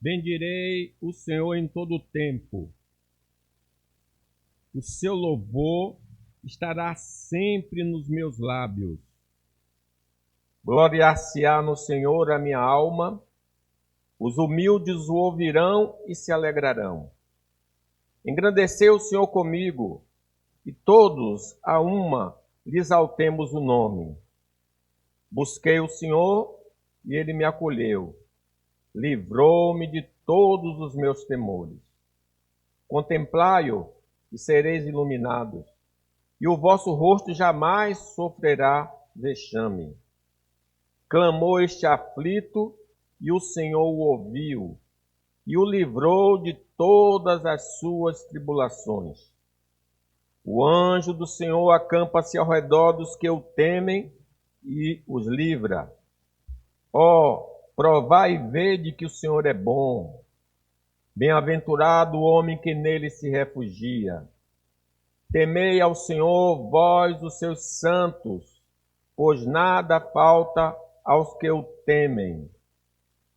Bendirei o Senhor em todo o tempo. O seu louvor estará sempre nos meus lábios. Gloriar-se-á no Senhor a minha alma. Os humildes o ouvirão e se alegrarão. Engrandeceu o Senhor comigo, e todos a uma lhe exaltemos o nome. Busquei o Senhor e ele me acolheu. Livrou-me de todos os meus temores. Contemplai-o e sereis iluminados, e o vosso rosto jamais sofrerá vexame. Clamou este aflito, e o Senhor o ouviu, e o livrou de todas as suas tribulações. O anjo do Senhor acampa-se ao redor dos que o temem e os livra. Provai e vede que o Senhor é bom. Bem-aventurado o homem que nele se refugia. Temei ao Senhor, vós, os seus santos, pois nada falta aos que o temem.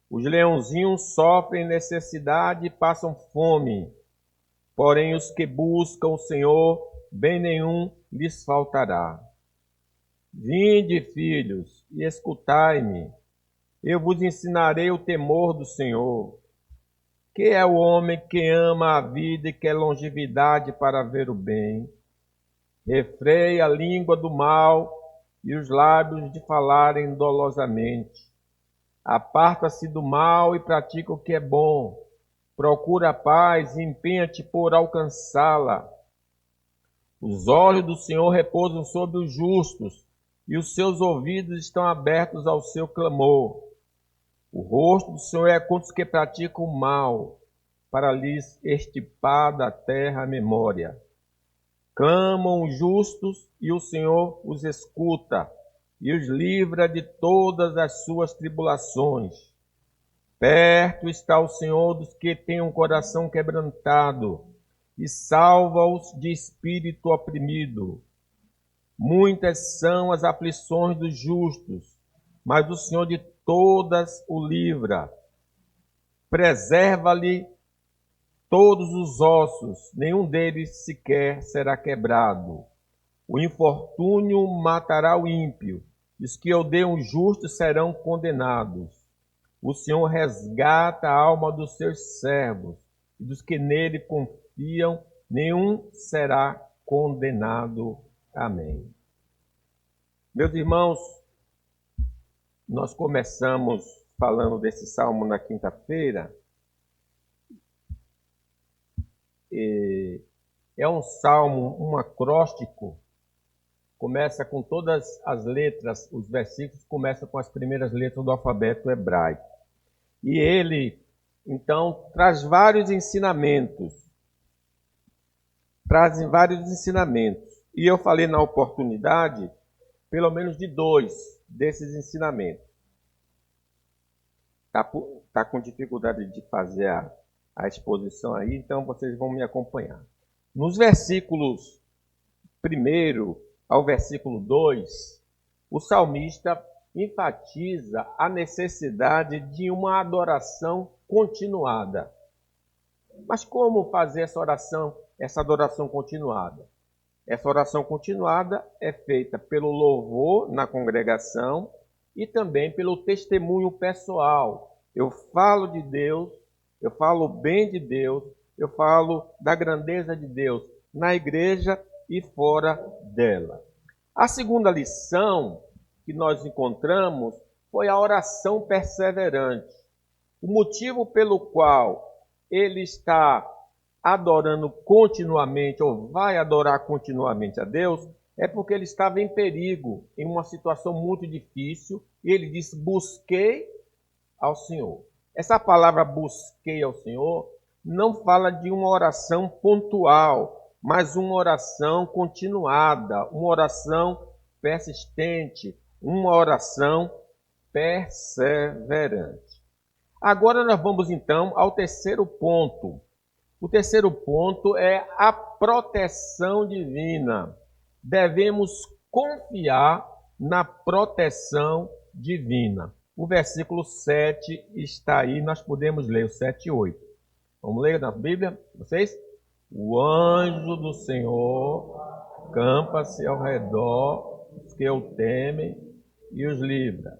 Os leãozinhos sofrem necessidade e passam fome, porém os que buscam o Senhor, bem nenhum lhes faltará. Vinde, filhos, e escutai-me. Eu vos ensinarei o temor do Senhor. Que é o homem que ama a vida e quer longevidade para ver o bem. Refreia a língua do mal e os lábios de falarem dolosamente. Aparta-se do mal e pratica o que é bom. Procura a paz e empenha-te por alcançá-la. Os olhos do Senhor repousam sobre os justos, e os seus ouvidos estão abertos ao seu clamor. O rosto do Senhor é contra os que praticam o mal, para lhes extirpar da terra a memória. Clamam os justos, e o Senhor os escuta, e os livra de todas as suas tribulações. Perto está o Senhor dos que têm um coração quebrantado, e salva-os de espírito oprimido. Muitas são as aflições dos justos, mas o Senhor de todas o livra. Preserva-lhe todos os ossos, nenhum deles sequer será quebrado. O infortúnio matará o ímpio, e os que odeiam o justo serão condenados. O Senhor resgata a alma dos seus servos, e dos que nele confiam, nenhum será condenado. Amém. Meus irmãos, nós começamos falando desse salmo na quinta-feira. É um salmo, um acróstico. Começa com todas as letras, os versículos começam com as primeiras letras do alfabeto hebraico. E ele, então, traz vários ensinamentos. E eu falei na oportunidade, pelo menos de 2 desses ensinamentos. Tá com dificuldade de fazer a exposição aí, então vocês vão me acompanhar. Nos versículos 1 ao versículo 2, o salmista enfatiza a necessidade de uma adoração continuada. Mas como fazer essa adoração continuada? Essa oração continuada é feita pelo louvor na congregação e também pelo testemunho pessoal. Eu falo de Deus, eu falo bem de Deus, eu falo da grandeza de Deus na igreja e fora dela. A segunda lição que nós encontramos foi a oração perseverante. O motivo pelo qual ele está adorando continuamente, ou vai adorar continuamente a Deus, é porque ele estava em perigo, em uma situação muito difícil, e ele disse, busquei ao Senhor. Essa palavra busquei ao Senhor não fala de uma oração pontual, mas uma oração continuada, uma oração persistente, uma oração perseverante. Agora nós vamos então ao terceiro ponto. O terceiro ponto é a proteção divina. Devemos confiar na proteção divina. O versículo 7 está aí, nós podemos ler o 7 e 8. Vamos ler na Bíblia, vocês? O anjo do Senhor campa-se ao redor dos que o temem e os livra.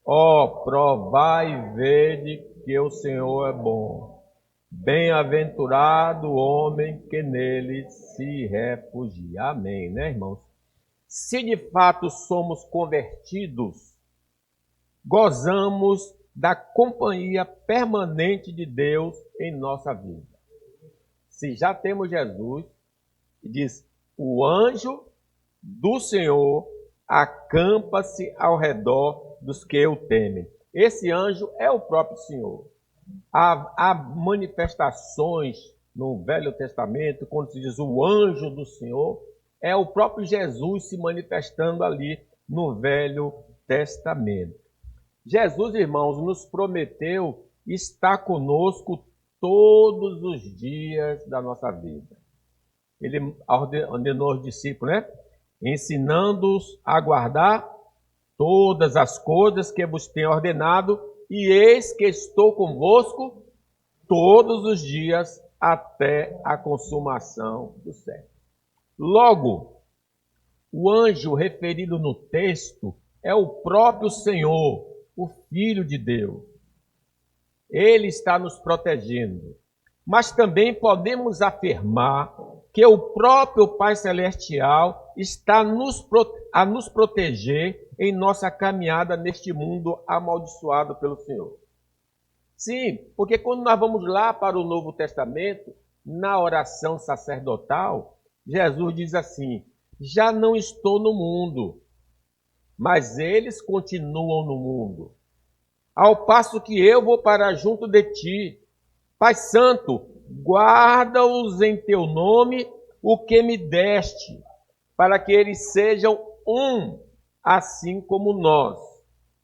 Ó, provai e vede que o Senhor é bom. Bem-aventurado o homem que nele se refugia. Amém, né, irmãos? Se de fato somos convertidos, gozamos da companhia permanente de Deus em nossa vida. Se já temos Jesus, diz, o anjo do Senhor acampa-se ao redor dos que o temem. Esse anjo é o próprio Senhor. Há manifestações no Velho Testamento, quando se diz o anjo do Senhor, é o próprio Jesus se manifestando ali no Velho Testamento. Jesus, irmãos, nos prometeu estar conosco todos os dias da nossa vida. Ele ordenou aos discípulos, né? Ensinando-os a guardar todas as coisas que vos tenho ordenado, e eis que estou convosco todos os dias até a consumação do século. Logo, o anjo referido no texto é o próprio Senhor, o Filho de Deus. Ele está nos protegendo. Mas também podemos afirmar que o próprio Pai Celestial está a nos proteger em nossa caminhada neste mundo amaldiçoado pelo Senhor. Sim, porque quando nós vamos lá para o Novo Testamento, na oração sacerdotal, Jesus diz assim, já não estou no mundo, mas eles continuam no mundo. Ao passo que eu vou para junto de ti. Pai Santo, guarda-os em teu nome, o que me deste, para que eles sejam um, assim como nós.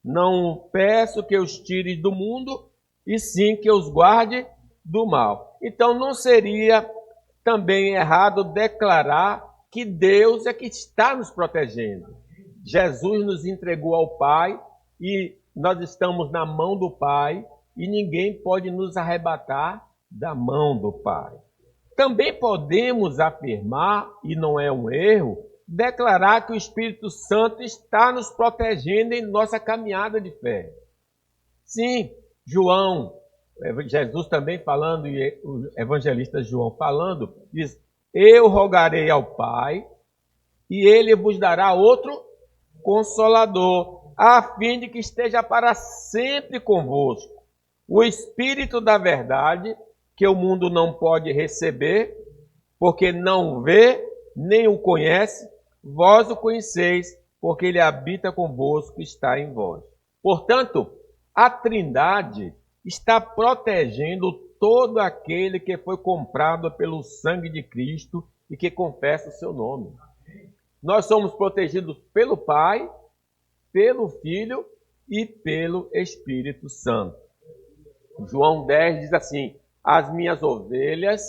Não peço que os tires do mundo, e sim que os guarde do mal. Então não seria também errado declarar que Deus é que está nos protegendo. Jesus nos entregou ao Pai e nós estamos na mão do Pai e ninguém pode nos arrebatar da mão do Pai. Também podemos afirmar, e não é um erro, declarar que o Espírito Santo está nos protegendo em nossa caminhada de fé. Sim, João, Jesus também falando, e o evangelista João falando, diz, eu rogarei ao Pai, e ele vos dará outro Consolador, a fim de que esteja para sempre convosco. O Espírito da verdade, que o mundo não pode receber, porque não vê, nem o conhece, vós o conheceis, porque ele habita convosco e está em vós. Portanto, a Trindade está protegendo todo aquele que foi comprado pelo sangue de Cristo e que confessa o seu nome. Nós somos protegidos pelo Pai, pelo Filho e pelo Espírito Santo. João 10 diz assim, as minhas ovelhas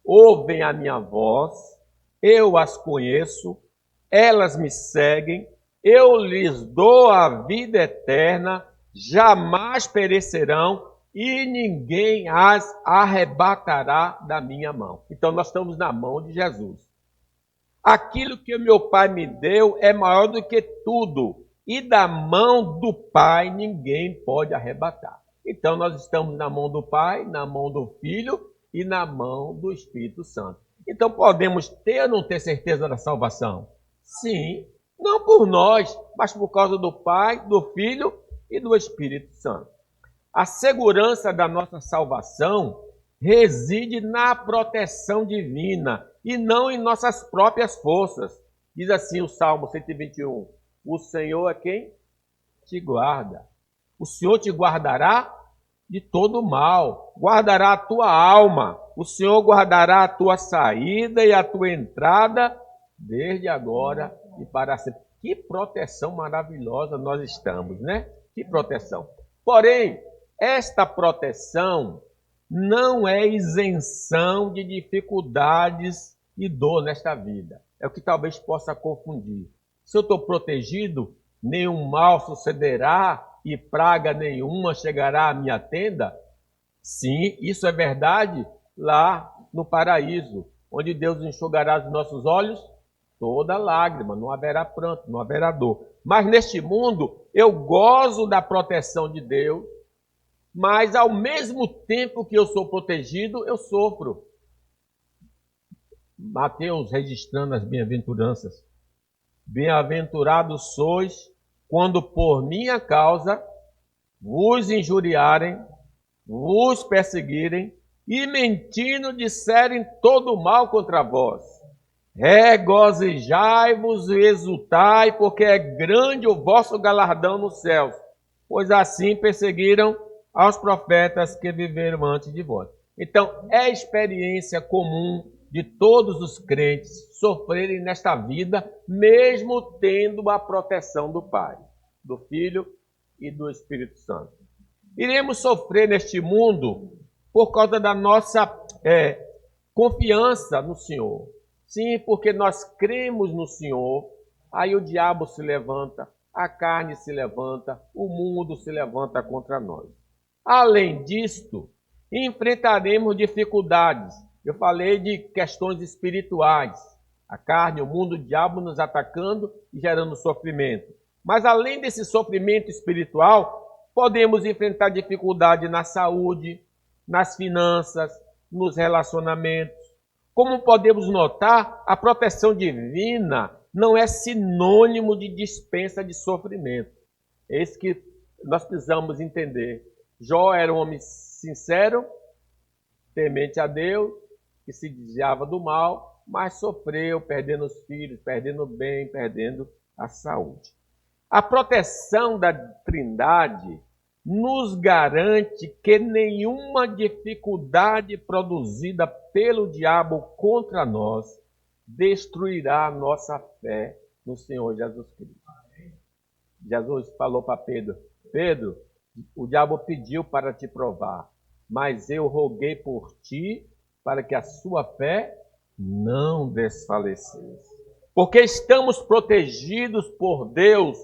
ouvem a minha voz, eu as conheço, elas me seguem, eu lhes dou a vida eterna, jamais perecerão e ninguém as arrebatará da minha mão. Então nós estamos na mão de Jesus. Aquilo que o meu Pai me deu é maior do que tudo, e da mão do Pai ninguém pode arrebatar. Então nós estamos na mão do Pai, na mão do Filho e na mão do Espírito Santo. Então podemos ter ou não ter certeza da salvação? Sim, não por nós, mas por causa do Pai, do Filho e do Espírito Santo. A segurança da nossa salvação reside na proteção divina e não em nossas próprias forças. Diz assim o Salmo 121, o Senhor é quem te guarda. O Senhor te guardará de todo mal, guardará a tua alma. O Senhor guardará a tua saída e a tua entrada, desde agora e para sempre. Que proteção maravilhosa nós estamos, né? Que proteção. Porém, esta proteção não é isenção de dificuldades e dor nesta vida. É o que talvez possa confundir. Se eu estou protegido, nenhum mal sucederá e praga nenhuma chegará à minha tenda? Sim, isso é verdade lá no paraíso, onde Deus enxugará dos nossos olhos toda lágrima, não haverá pranto, não haverá dor. Mas neste mundo eu gozo da proteção de Deus, mas ao mesmo tempo que eu sou protegido, eu sofro. Mateus registrando as bem-aventuranças. Bem-aventurados sois quando por minha causa vos injuriarem, vos perseguirem e mentindo disserem todo mal contra vós. Regozijai-vos e exultai, porque é grande o vosso galardão nos céus, pois assim perseguiram aos profetas que viveram antes de vós. Então, é experiência comum de todos os crentes sofrerem nesta vida, mesmo tendo a proteção do Pai, do Filho e do Espírito Santo. Iremos sofrer neste mundo por causa da nossa confiança no Senhor. Sim, porque nós cremos no Senhor, aí o diabo se levanta, a carne se levanta, o mundo se levanta contra nós. Além disto, enfrentaremos dificuldades. Eu falei de questões espirituais. A carne, o mundo, o diabo nos atacando e gerando sofrimento. Mas além desse sofrimento espiritual, podemos enfrentar dificuldade na saúde, nas finanças, nos relacionamentos. Como podemos notar, a proteção divina não é sinônimo de dispensa de sofrimento. É isso que nós precisamos entender. Jó era um homem sincero, temente a Deus, que se desviava do mal, mas sofreu, perdendo os filhos, perdendo o bem, perdendo a saúde. A proteção da Trindade nos garante que nenhuma dificuldade produzida pelo diabo contra nós destruirá a nossa fé no Senhor Jesus Cristo. Jesus falou para Pedro: Pedro, o diabo pediu para te provar, mas eu roguei por ti para que a sua fé não desfalecesse. Porque estamos protegidos por Deus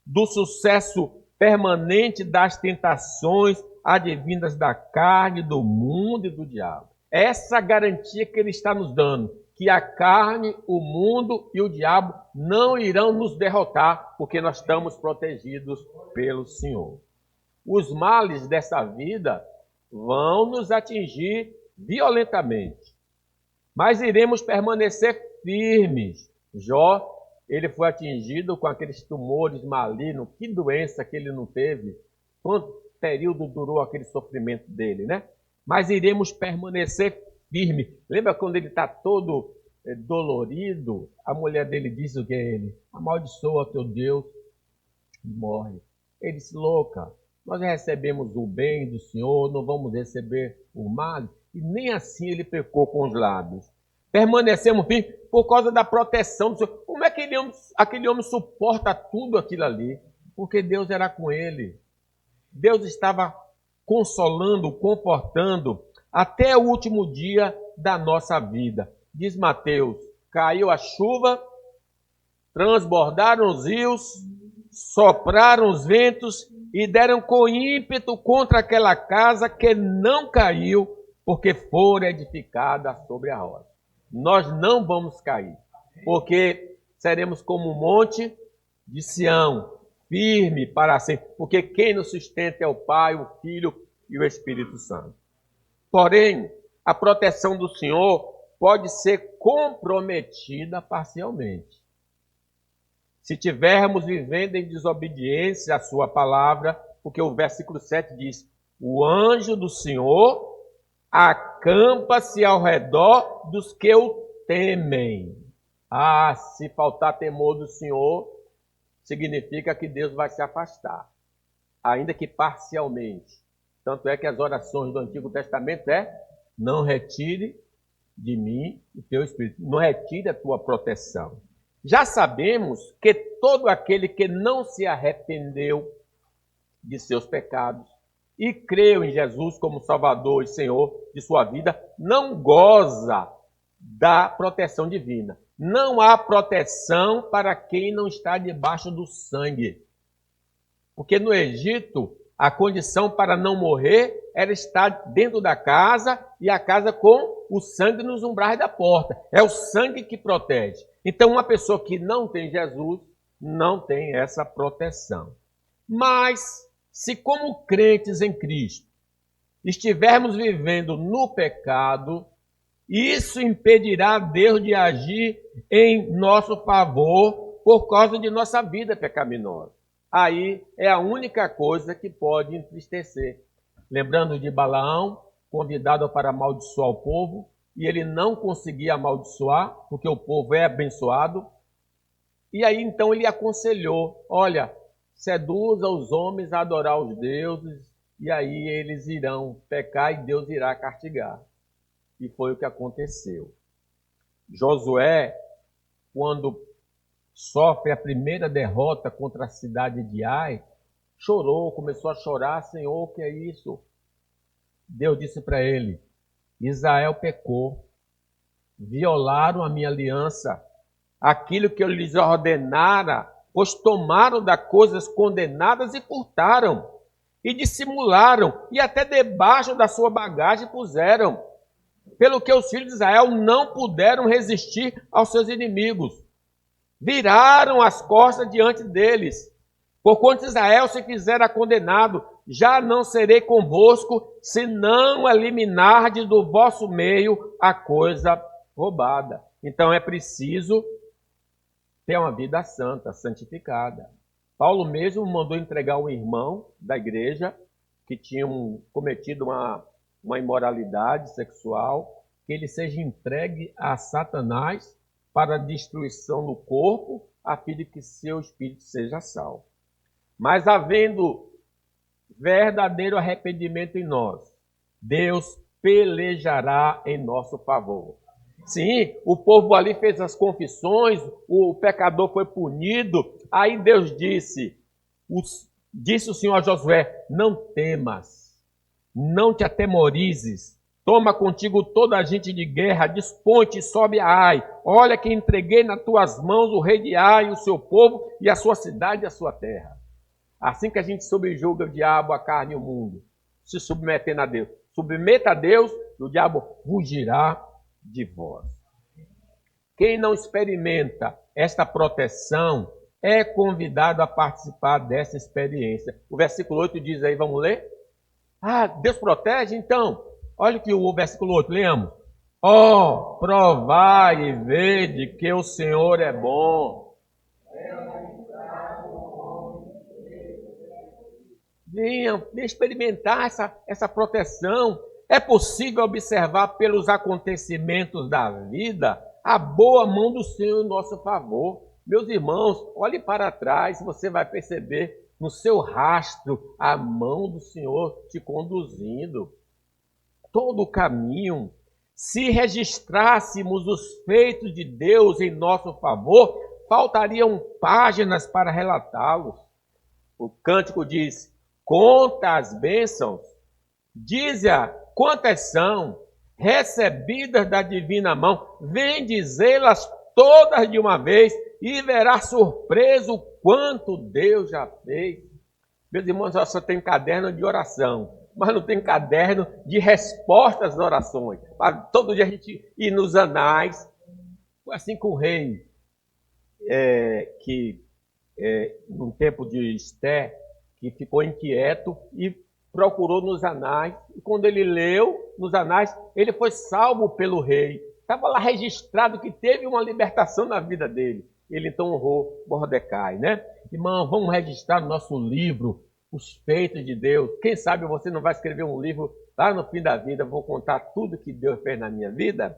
do sucesso permanente das tentações advindas da carne, do mundo e do diabo. Essa garantia que ele está nos dando, que a carne, o mundo e o diabo não irão nos derrotar, porque nós estamos protegidos pelo Senhor. Os males dessa vida vão nos atingir violentamente, mas iremos permanecer firmes. Jó, ele foi atingido com aqueles tumores malignos. Que doença que ele não teve? Quanto período durou aquele sofrimento dele, né? Mas iremos permanecer firmes. Lembra quando ele está todo dolorido? A mulher dele diz o que é ele? Amaldiçoa teu Deus e morre. Ele disse: louca, nós recebemos o bem do Senhor, não vamos receber o mal. E nem assim ele pecou com os lábios. Permanecemos firmes por causa da proteção do Senhor. Como é que aquele homem suporta tudo aquilo ali? Porque Deus era com ele. Deus estava consolando, confortando até o último dia da nossa vida. Diz Mateus: caiu a chuva, transbordaram os rios, sopraram os ventos e deram com ímpeto contra aquela casa que não caiu, porque fora edificada sobre a rocha. Nós não vamos cair, porque seremos como um monte de Sião, firme para sempre, porque quem nos sustenta é o Pai, o Filho e o Espírito Santo. Porém, a proteção do Senhor pode ser comprometida parcialmente. Se tivermos vivendo em desobediência à sua palavra, porque o versículo 7 diz: o anjo do Senhor acampa-se ao redor dos que o temem. Ah, se faltar temor do Senhor, significa que Deus vai se afastar, ainda que parcialmente. Tanto é que as orações do Antigo Testamento não retire de mim o teu Espírito, não retire a tua proteção. Já sabemos que todo aquele que não se arrependeu de seus pecados e creu em Jesus como Salvador e Senhor de sua vida, não goza da proteção divina. Não há proteção para quem não está debaixo do sangue. Porque no Egito, a condição para não morrer era estar dentro da casa e a casa com o sangue nos umbrais da porta. É o sangue que protege. Então, uma pessoa que não tem Jesus não tem essa proteção. Mas, se como crentes em Cristo estivermos vivendo no pecado, isso impedirá Deus de agir em nosso favor por causa de nossa vida pecaminosa. Aí é a única coisa que pode entristecer. Lembrando de Balaão, convidado para amaldiçoar o povo, e ele não conseguia amaldiçoar, porque o povo é abençoado. E aí então ele aconselhou, olha, seduza os homens a adorar os deuses, e aí eles irão pecar e Deus irá castigar. E foi o que aconteceu. Josué, quando sofre a primeira derrota contra a cidade de Ai, chorou, começou a chorar, Senhor, o que é isso? Deus disse para ele, Israel pecou, violaram a minha aliança, aquilo que eu lhes ordenara, pois tomaram das coisas condenadas e furtaram, e dissimularam, e até debaixo da sua bagagem puseram, pelo que os filhos de Israel não puderam resistir aos seus inimigos. Viraram as costas diante deles. Porquanto Israel se fizera condenado, já não serei convosco, se não eliminardes do vosso meio a coisa roubada. Então é preciso ter uma vida santa, santificada. Paulo mesmo mandou entregar um irmão da igreja que tinha cometido uma imoralidade sexual, que ele seja entregue a Satanás para destruição no corpo, a fim de que seu espírito seja salvo. Mas havendo verdadeiro arrependimento em nós, Deus pelejará em nosso favor. Sim, o povo ali fez as confissões, o pecador foi punido, aí Deus disse o Senhor a Josué, não temas, não te atemorizes, toma contigo toda a gente de guerra, dispõe-te e sobe a Ai. Olha que entreguei nas tuas mãos o rei de Ai, o seu povo, e a sua cidade e a sua terra. Assim que a gente subjuga o diabo, a carne e o mundo, se submetendo a Deus. Submeta a Deus e o diabo fugirá de vós. Quem não experimenta esta proteção é convidado a participar dessa experiência. O versículo 8 diz aí, vamos ler? Ah, Deus protege? Então, olha que o versículo 8, leamos. Ó, provai e vede que o Senhor é bom. Venha experimentar essa proteção. É possível observar pelos acontecimentos da vida a boa mão do Senhor em nosso favor. Meus irmãos, olhe para trás, você vai perceber no seu rastro a mão do Senhor te conduzindo. Todo o caminho. Se registrássemos os feitos de Deus em nosso favor, faltariam páginas para relatá-los. O cântico diz, conta as bênçãos, dize-a quantas são, recebidas da divina mão, vem dizê-las todas de uma vez e verá surpreso o quanto Deus já fez. Meus irmãos, eu só tenho caderno de oração, mas não tem caderno de respostas às orações. Todo dia a gente ir nos anais, assim com o rei, no tempo de Esté, que ficou inquieto e procurou nos anais, e quando ele leu nos anais, ele foi salvo pelo rei. Estava lá registrado que teve uma libertação na vida dele. Ele então honrou Mordecai, né? Irmão, vamos registrar no nosso livro os feitos de Deus. Quem sabe você não vai escrever um livro lá no fim da vida, vou contar tudo que Deus fez na minha vida.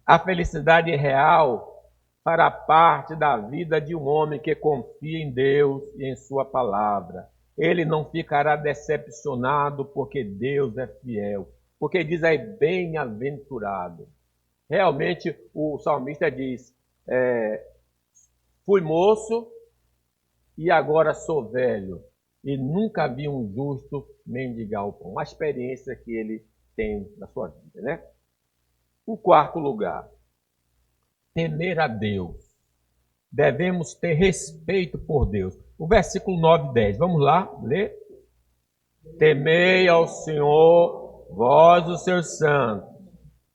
A felicidade real fará parte da vida de um homem que confia em Deus e em sua palavra. Ele não ficará decepcionado porque Deus é fiel. Porque diz aí, bem-aventurado. Realmente, o salmista diz, fui moço e agora sou velho. E nunca vi um justo mendigar o pão. Uma experiência que ele tem na sua vida, né? Em quarto lugar, temer a Deus. Devemos ter respeito por Deus. o versículo 9 e 10. Vamos lá, ler. Temei ao Senhor, vós os seus santos,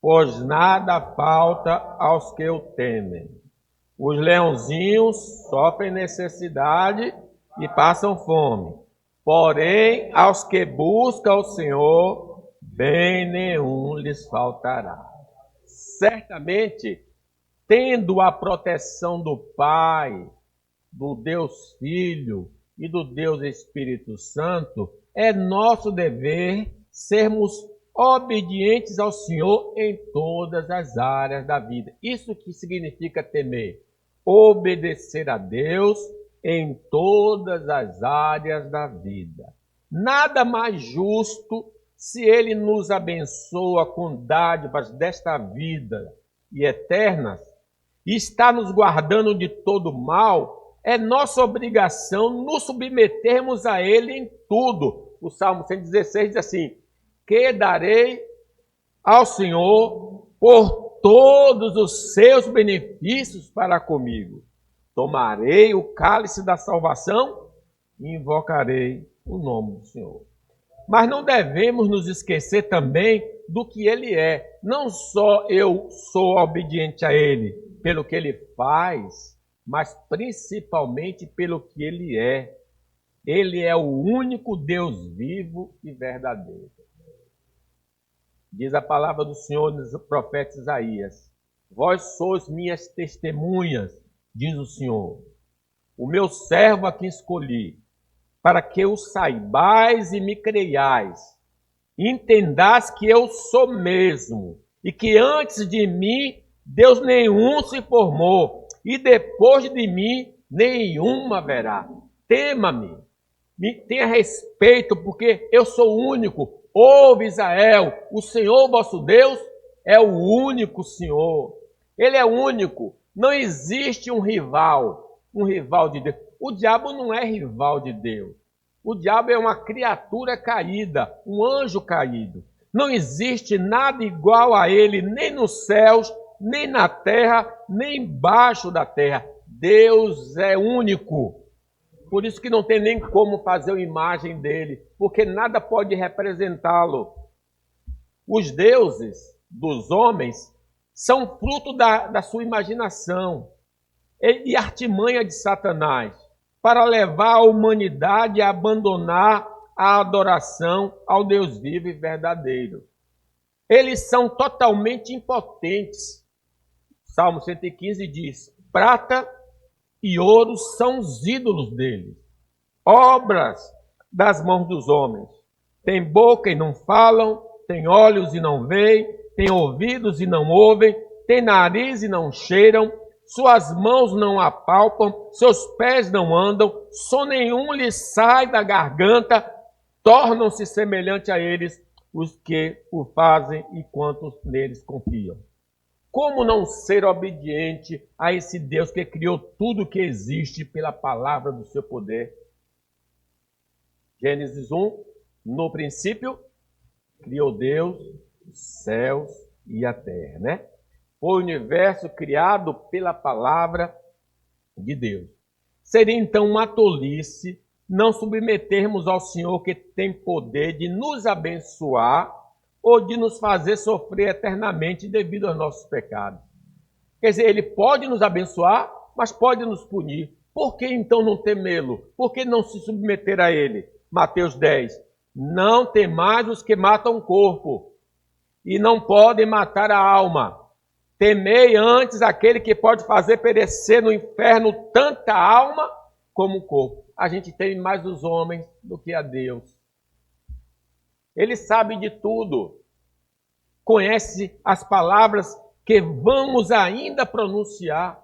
pois nada falta aos que o temem. Os leãozinhos sofrem necessidade e passam fome. Porém, aos que buscam o Senhor, bem nenhum lhes faltará. Certamente, tendo a proteção do Pai, do Deus Filho e do Deus Espírito Santo, é nosso dever sermos obedientes ao Senhor em todas as áreas da vida. Isso que significa temer. Obedecer a Deus em todas as áreas da vida. Nada mais justo se Ele nos abençoa com dádivas desta vida e eternas, e está nos guardando de todo mal, é nossa obrigação nos submetermos a Ele em tudo. O Salmo 116 diz assim: que darei ao Senhor por todos os seus benefícios para comigo. Tomarei o cálice da salvação e invocarei o nome do Senhor. Mas não devemos nos esquecer também do que Ele é. Não só eu sou obediente a Ele pelo que Ele faz, mas principalmente pelo que Ele é. Ele é o único Deus vivo e verdadeiro. Diz a palavra do Senhor no profeta Isaías: vós sois minhas testemunhas, diz o Senhor, o meu servo a quem escolhi, para que o saibais e me creiais, entendais que eu sou mesmo, e que antes de mim Deus nenhum se formou, e depois de mim nenhum haverá. Tema-me, tenha respeito, porque eu sou único. Ouve, Israel, o Senhor vosso Deus é o único Senhor. Ele é único. Não existe um rival de Deus. O diabo não é rival de Deus. O diabo é uma criatura caída, um anjo caído. Não existe nada igual a ele, nem nos céus, nem na terra, nem embaixo da terra. Deus é único. Por isso que não tem nem como fazer uma imagem dele, porque nada pode representá-lo. Os deuses dos homens são fruto da sua imaginação e artimanha de Satanás, para levar a humanidade a abandonar a adoração ao Deus vivo e verdadeiro. Eles são totalmente impotentes. Salmo 115 diz: prata e ouro são os ídolos deles, obras das mãos dos homens. Tem boca e não falam, tem olhos e não veem, tem ouvidos e não ouvem, tem nariz e não cheiram, suas mãos não apalpam, seus pés não andam, som nenhum lhes sai da garganta, tornam-se semelhantes a eles os que o fazem e quantos neles confiam. Como não ser obediente a esse Deus que criou tudo que existe pela palavra do seu poder? Gênesis 1, no princípio, criou Deus os céus e a terra, né? Foi o universo criado pela palavra de Deus. Seria então uma tolice não submetermos ao Senhor, que tem poder de nos abençoar ou de nos fazer sofrer eternamente devido aos nossos pecados. Quer dizer, Ele pode nos abençoar, mas pode nos punir. Por que então não temê-lo? Por que não se submeter a Ele? Mateus 10. Não temais os que matam o corpo e não podem matar a alma. Temei antes aquele que pode fazer perecer no inferno tanta alma como o corpo. A gente teme mais os homens do que a Deus. Ele sabe de tudo. Conhece as palavras que vamos ainda pronunciar.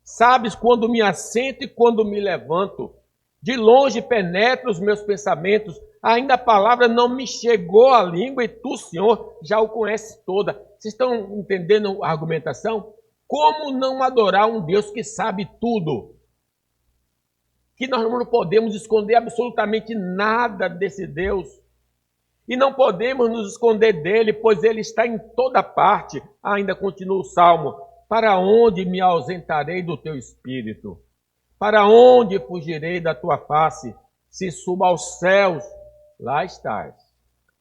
Sabes quando me assento e quando me levanto. De longe penetra os meus pensamentos. Ainda a palavra não me chegou à língua e tu, Senhor, já o conheces toda. Vocês estão entendendo a argumentação? Como não adorar um Deus que sabe tudo? Que nós não podemos esconder absolutamente nada desse Deus. E não podemos nos esconder dele, pois ele está em toda parte. Ainda continua o Salmo: para onde me ausentarei do teu espírito? Para onde fugirei da tua face? Se subo aos céus, lá estás.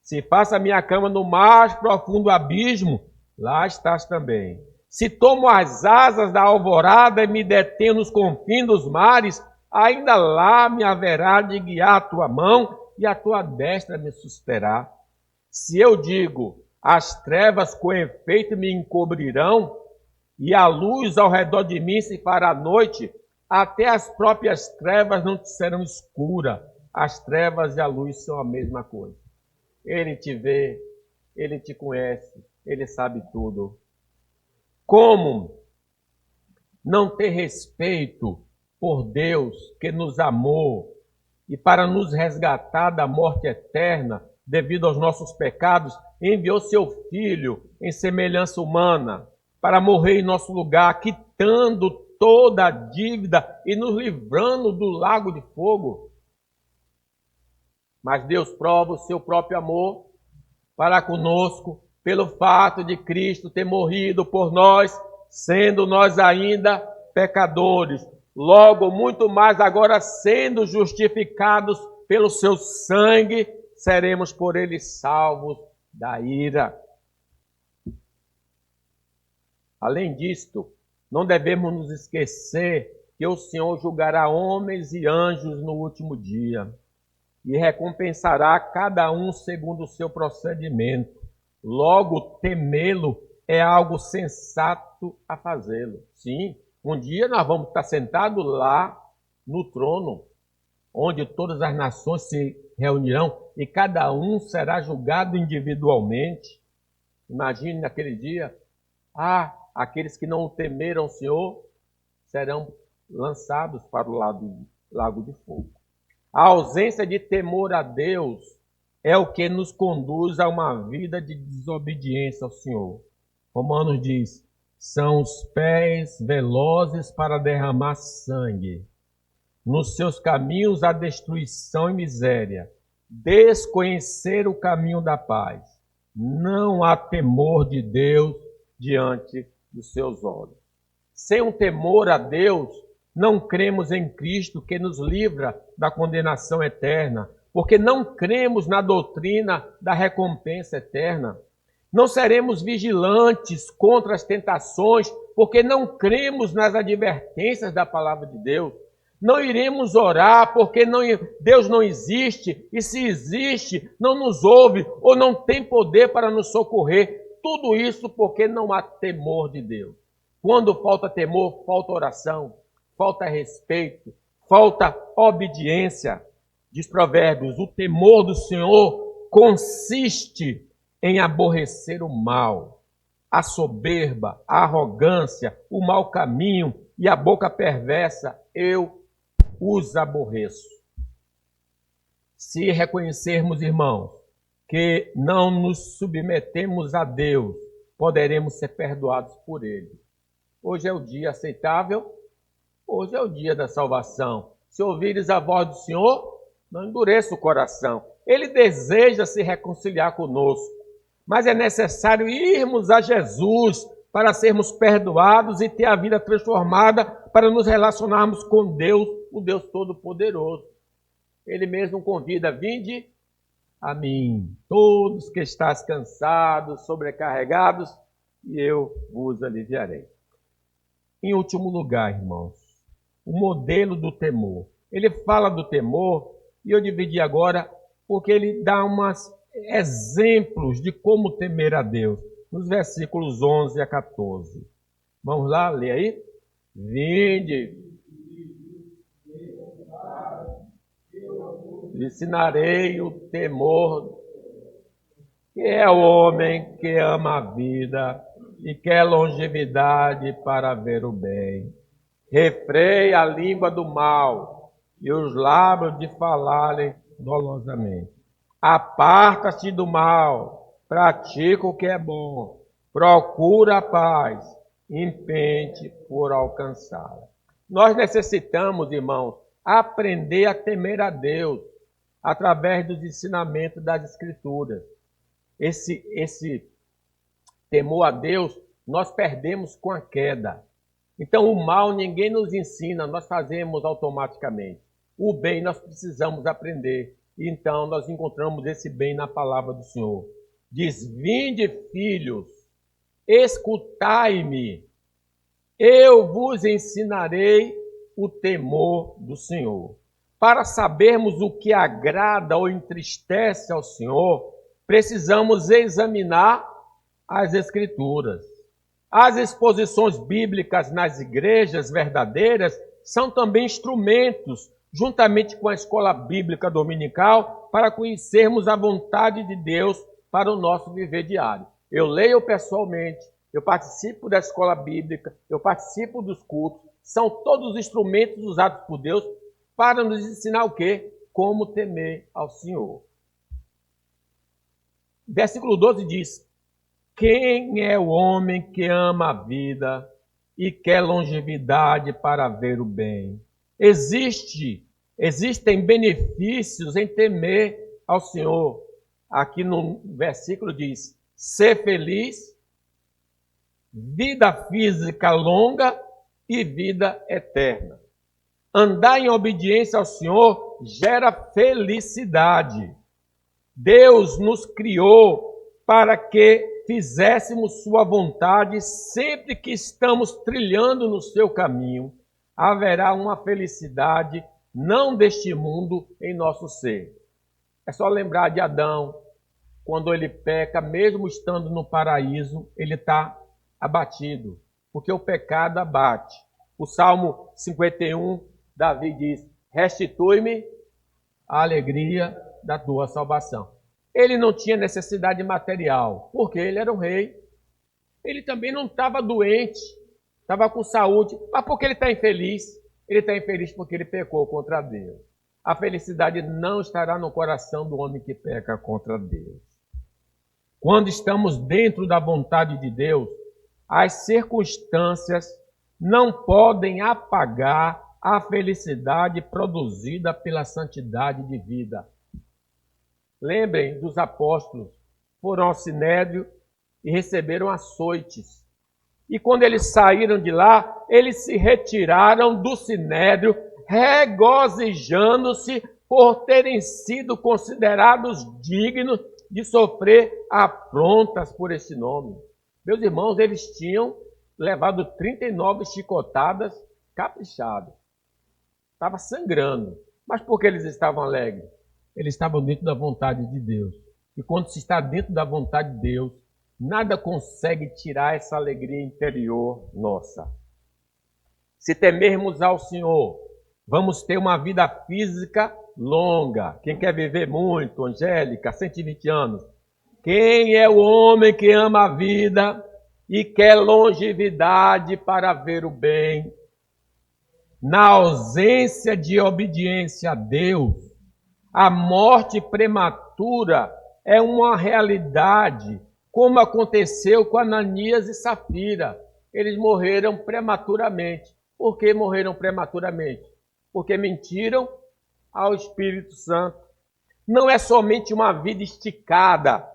Se faço a minha cama no mais profundo abismo, lá estás também. Se tomo as asas da alvorada e me detenho nos confins dos mares, ainda lá me haverá de guiar a tua mão e a tua destra me susterá. Se eu digo, as trevas com efeito me encobrirão, e a luz ao redor de mim se fará noite, até as próprias trevas não te serão escuras. As trevas e a luz são a mesma coisa. Ele te vê, ele te conhece, ele sabe tudo. Como não ter respeito por Deus que nos amou e para nos resgatar da morte eterna devido aos nossos pecados, enviou seu Filho em semelhança humana para morrer em nosso lugar, quitando toda a dívida e nos livrando do lago de fogo. Mas Deus prova o seu próprio amor para conosco pelo fato de Cristo ter morrido por nós, sendo nós ainda pecadores. Logo, muito mais agora, sendo justificados pelo seu sangue, seremos por ele salvos da ira. Além disto, não devemos nos esquecer que o Senhor julgará homens e anjos no último dia e recompensará cada um segundo o seu procedimento. Logo, temê-lo é algo sensato a fazê-lo. Sim, um dia nós vamos estar sentados lá no trono, onde todas as nações se reunirão e cada um será julgado individualmente. Imagine naquele dia, aqueles que não temeram o Senhor serão lançados para o lago de fogo. A ausência de temor a Deus é o que nos conduz a uma vida de desobediência ao Senhor. Romanos diz, são os pés velozes para derramar sangue. Nos seus caminhos há destruição e miséria. Desconhecer o caminho da paz. Não há temor de Deus diante dos seus olhos. Sem um temor a Deus, não cremos em Cristo que nos livra da condenação eterna, porque não cremos na doutrina da recompensa eterna. Não seremos vigilantes contra as tentações, porque não cremos nas advertências da palavra de Deus. Não iremos orar, porque Deus não existe, e se existe, não nos ouve ou não tem poder para nos socorrer. Tudo isso porque não há temor de Deus. Quando falta temor, falta oração, falta respeito, falta obediência. Diz Provérbios, o temor do Senhor consiste em aborrecer o mal, a soberba, a arrogância, o mau caminho e a boca perversa, eu os aborreço. Se reconhecermos, irmãos, que não nos submetemos a Deus, poderemos ser perdoados por Ele. Hoje é o dia aceitável, hoje é o dia da salvação. Se ouvires a voz do Senhor, não endureça o coração. Ele deseja se reconciliar conosco, mas é necessário irmos a Jesus para sermos perdoados e ter a vida transformada para nos relacionarmos com Deus, o Deus Todo-Poderoso. Ele mesmo convida, vinde a mim, todos que estáis cansados, sobrecarregados, e eu vos aliviarei. Em último lugar, irmãos, o modelo do temor. Ele fala do temor, e eu dividi agora, porque ele dá uns exemplos de como temer a Deus, nos versículos 11 a 14. Vamos lá, lê aí. Vinde, lhe ensinarei o temor, que é o homem que ama a vida e quer longevidade para ver o bem. Refreia a língua do mal e os lábios de falarem dolosamente. Aparta-te do mal, pratica o que é bom, procura a paz, empenhe-te por alcançá-la. Nós necessitamos, irmãos, aprender a temer a Deus através dos ensinamentos das Escrituras. Esse temor a Deus nós perdemos com a queda. Então, o mal ninguém nos ensina, nós fazemos automaticamente. O bem nós precisamos aprender. E então, nós encontramos esse bem na palavra do Senhor. Diz: vinde, filhos, escutai-me, eu vos ensinarei o temor do Senhor. Para sabermos o que agrada ou entristece ao Senhor, precisamos examinar as Escrituras. As exposições bíblicas nas igrejas verdadeiras são também instrumentos, juntamente com a escola bíblica dominical, para conhecermos a vontade de Deus para o nosso viver diário. Eu leio pessoalmente, eu participo da escola bíblica, eu participo dos cultos, são todos instrumentos usados por Deus para nos ensinar o quê? Como temer ao Senhor. Versículo 12 diz: quem é o homem que ama a vida e quer longevidade para ver o bem? Existem benefícios em temer ao Senhor. Aqui no versículo diz: ser feliz, vida física longa e vida eterna. Andar em obediência ao Senhor gera felicidade. Deus nos criou para que fizéssemos sua vontade. Sempre que estamos trilhando no seu caminho, haverá uma felicidade não deste mundo em nosso ser. É só lembrar de Adão, quando ele peca, mesmo estando no paraíso, ele está abatido, porque o pecado abate. O Salmo 51, Davi diz: restitui-me a alegria da tua salvação. Ele não tinha necessidade material, porque ele era um rei. Ele também não estava doente, estava com saúde. Mas por que ele está infeliz? Ele está infeliz porque ele pecou contra Deus. A felicidade não estará no coração do homem que peca contra Deus. Quando estamos dentro da vontade de Deus, as circunstâncias não podem apagar a felicidade produzida pela santidade de vida. Lembrem dos apóstolos, foram ao Sinédrio e receberam açoites. E quando eles saíram de lá, eles se retiraram do Sinédrio, regozijando-se por terem sido considerados dignos de sofrer afrontas por esse nome. Meus irmãos, eles tinham levado 39 chicotadas caprichado. Estava sangrando. Mas por que eles estavam alegres? Eles estavam dentro da vontade de Deus. E quando se está dentro da vontade de Deus, nada consegue tirar essa alegria interior nossa. Se temermos ao Senhor, vamos ter uma vida física longa. Quem quer viver muito, Angélica, 120 anos. Quem é o homem que ama a vida e quer longevidade para ver o bem? Na ausência de obediência a Deus, a morte prematura é uma realidade, como aconteceu com Ananias e Safira. Eles morreram prematuramente. Por que morreram prematuramente? Porque mentiram ao Espírito Santo. Não é somente uma vida esticada,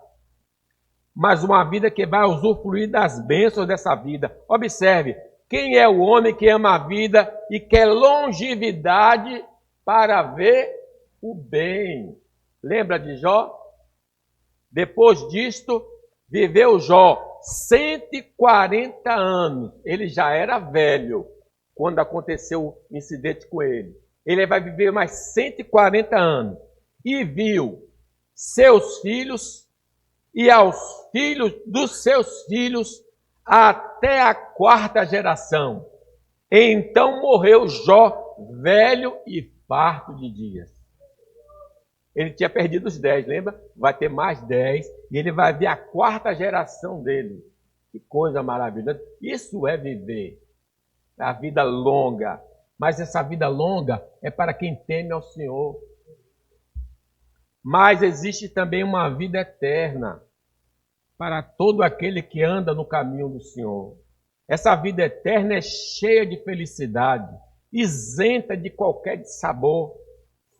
mas uma vida que vai usufruir das bênçãos dessa vida. Observe, quem é o homem que ama a vida e quer longevidade para ver o bem? Lembra de Jó? Depois disto, viveu Jó 140 anos. Ele já era velho quando aconteceu o incidente com ele. Ele vai viver mais 140 anos. E viu seus filhos e aos filhos dos seus filhos até a 4ª geração. Então morreu Jó, velho e farto de dias. Ele tinha perdido os 10, lembra? Vai ter mais 10 e ele vai ver a 4ª geração dele. Que coisa maravilhosa. Isso é viver a vida longa. Mas essa vida longa é para quem teme ao Senhor. Mas existe também uma vida eterna para todo aquele que anda no caminho do Senhor. Essa vida eterna é cheia de felicidade, isenta de qualquer dissabor,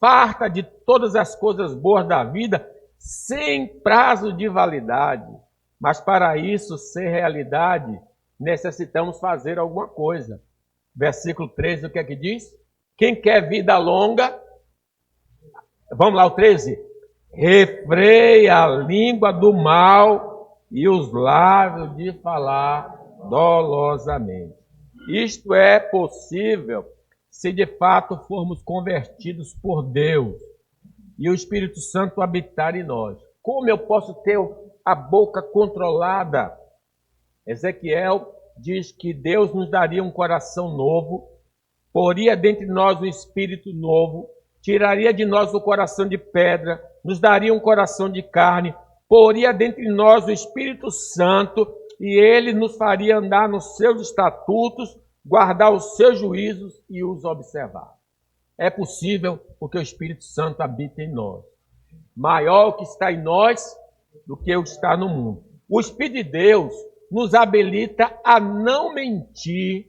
farta de todas as coisas boas da vida, sem prazo de validade. Mas para isso ser realidade, necessitamos fazer alguma coisa. versículo 13, o que é que diz? Quem quer vida longa, vamos lá, o 13. Refreia a língua do mal e os lábios de falar dolosamente. Isto é possível se de fato formos convertidos por Deus e o Espírito Santo habitar em nós. Como eu posso ter a boca controlada? Ezequiel diz que Deus nos daria um coração novo, poria dentre nós um espírito novo, tiraria de nós o coração de pedra, nos daria um coração de carne, poria dentre nós o Espírito Santo e ele nos faria andar nos seus estatutos, guardar os seus juízos e os observar. É possível porque o Espírito Santo habita em nós. Maior o que está em nós do que o que está no mundo. O Espírito de Deus nos habilita a não mentir,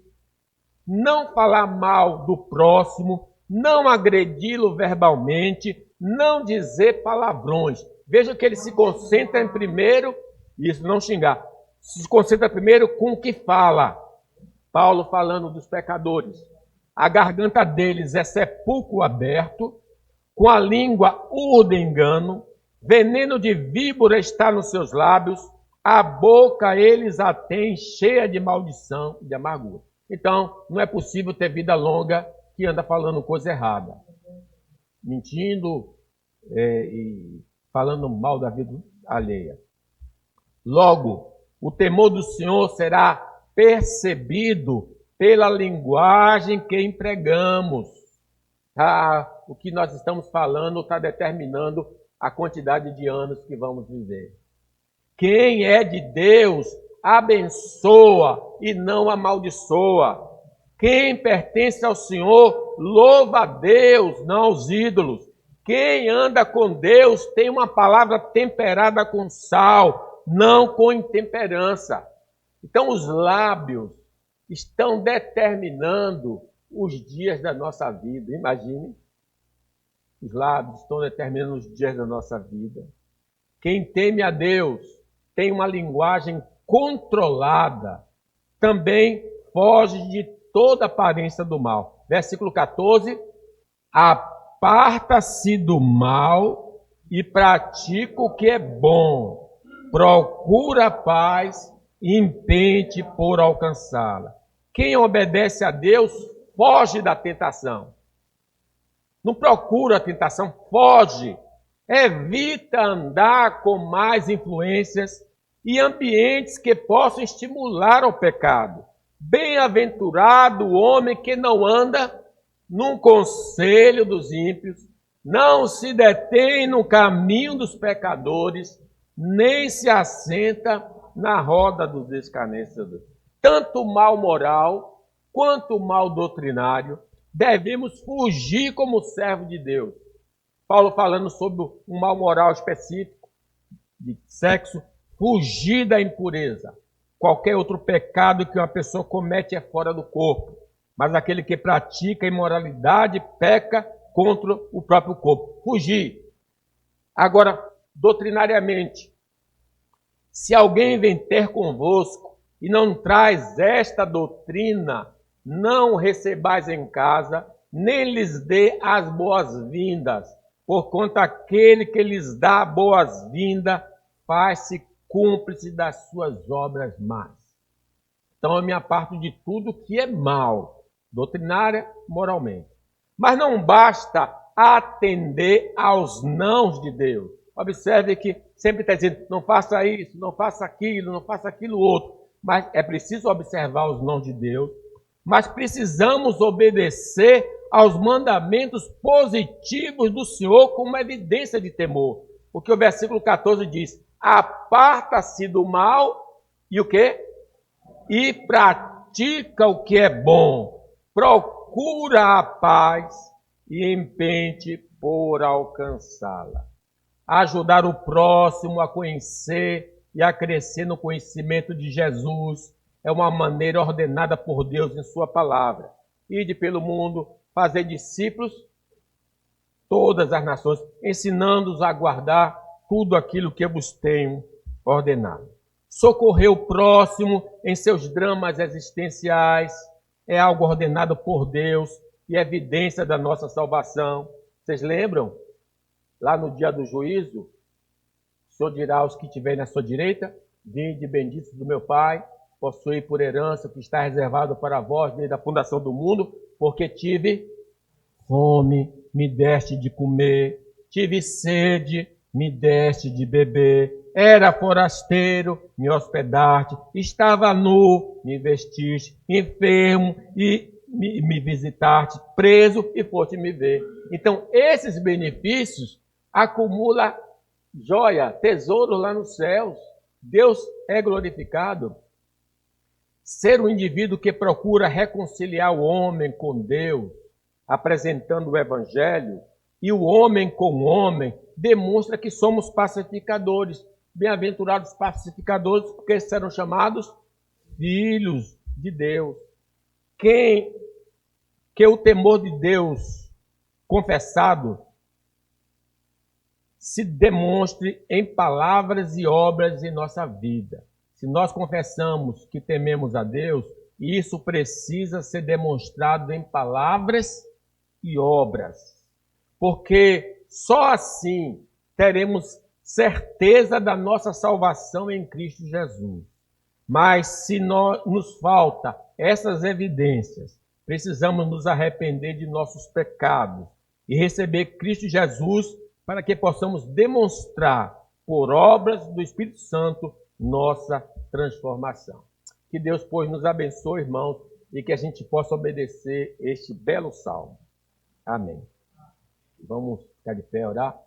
não falar mal do próximo, não agredi-lo verbalmente, não dizer palavrões. Veja que ele se concentra em primeiro, isso, não xingar, se concentra primeiro com o que fala. Paulo falando dos pecadores. A garganta deles é sepulcro aberto, com a língua urda engano, veneno de víbora está nos seus lábios, a boca eles a têm cheia de maldição e de amargura. Então, não é possível ter vida longa que anda falando coisa errada, mentindo e falando mal da vida alheia. Logo, o temor do Senhor será percebido pela linguagem que empregamos. O que nós estamos falando está determinando a quantidade de anos que vamos viver. Quem é de Deus abençoa e não amaldiçoa. Quem pertence ao Senhor louva a Deus, não aos ídolos. Quem anda com Deus tem uma palavra temperada com sal, não com intemperança. Então os lábios estão determinando os dias da nossa vida. Imagine, os lábios estão determinando os dias da nossa vida. Quem teme a Deus tem uma linguagem controlada, também foge de toda aparência do mal. Versículo 14, aparta-se do mal e pratica o que é bom, procura a paz e empenhe-te por alcançá-la. Quem obedece a Deus foge da tentação. Não procura a tentação, foge. Evita andar com mais influências e ambientes que possam estimular ao pecado. Bem-aventurado o homem que não anda num conselho dos ímpios, não se detém no caminho dos pecadores, nem se assenta na roda dos escarnecedores. Tanto o mal moral quanto o mal doutrinário devemos fugir como servo de Deus. Paulo falando sobre um mal moral específico de sexo, fugir da impureza. Qualquer outro pecado que uma pessoa comete é fora do corpo, mas aquele que pratica imoralidade peca contra o próprio corpo. Fugir. Agora, doutrinariamente, se alguém vem ter convosco e não traz esta doutrina, não recebais em casa, nem lhes dê as boas-vindas, porquanto aquele que lhes dá boas-vindas faz-se cúmplice das suas obras más. Então eu me aparto de tudo que é mal, doutrinária, moralmente. Mas não basta atender aos nãos de Deus. Observe que sempre está dizendo, não faça isso, não faça aquilo outro. Mas é preciso observar os nãos de Deus. Mas precisamos obedecer aos mandamentos positivos do Senhor como evidência de temor. Porque o versículo 14 diz, aparta-se do mal e o quê? E pratica o que é bom. Procura a paz e empenhe-te por alcançá-la. Ajudar o próximo a conhecer e a crescer no conhecimento de Jesus é uma maneira ordenada por Deus em sua palavra. Ide pelo mundo, fazer discípulos, todas as nações, ensinando-os a guardar tudo aquilo que eu vos tenho ordenado. Socorrer o próximo em seus dramas existenciais, é algo ordenado por Deus e evidência da nossa salvação. Vocês lembram? Lá no dia do juízo, o Senhor dirá aos que estiverem na sua direita: vinde benditos do meu Pai, possuí por herança o que está reservado para vós desde a fundação do mundo, porque tive fome, me deste de comer, tive sede, me deste de beber, era forasteiro, me hospedaste, estava nu, me vestiste, enfermo e me visitaste, preso e foste me ver. Então, esses benefícios acumula joia, tesouro lá nos céus. Deus é glorificado. Ser um indivíduo que procura reconciliar o homem com Deus, apresentando o Evangelho, e o homem com o homem, demonstra que somos pacificadores. Bem-aventurados pacificadores, porque serão chamados filhos de Deus. Que o temor de Deus confessado se demonstre em palavras e obras em nossa vida. Se nós confessamos que tememos a Deus, isso precisa ser demonstrado em palavras e obras. Porque só assim teremos certeza da nossa salvação em Cristo Jesus. Mas se nos falta essas evidências, precisamos nos arrepender de nossos pecados e receber Cristo Jesus para que possamos demonstrar, por obras do Espírito Santo, nossa transformação. Que Deus, pois, nos abençoe, irmãos, e que a gente possa obedecer este belo salmo. Amém. Vamos ficar de pé, orar.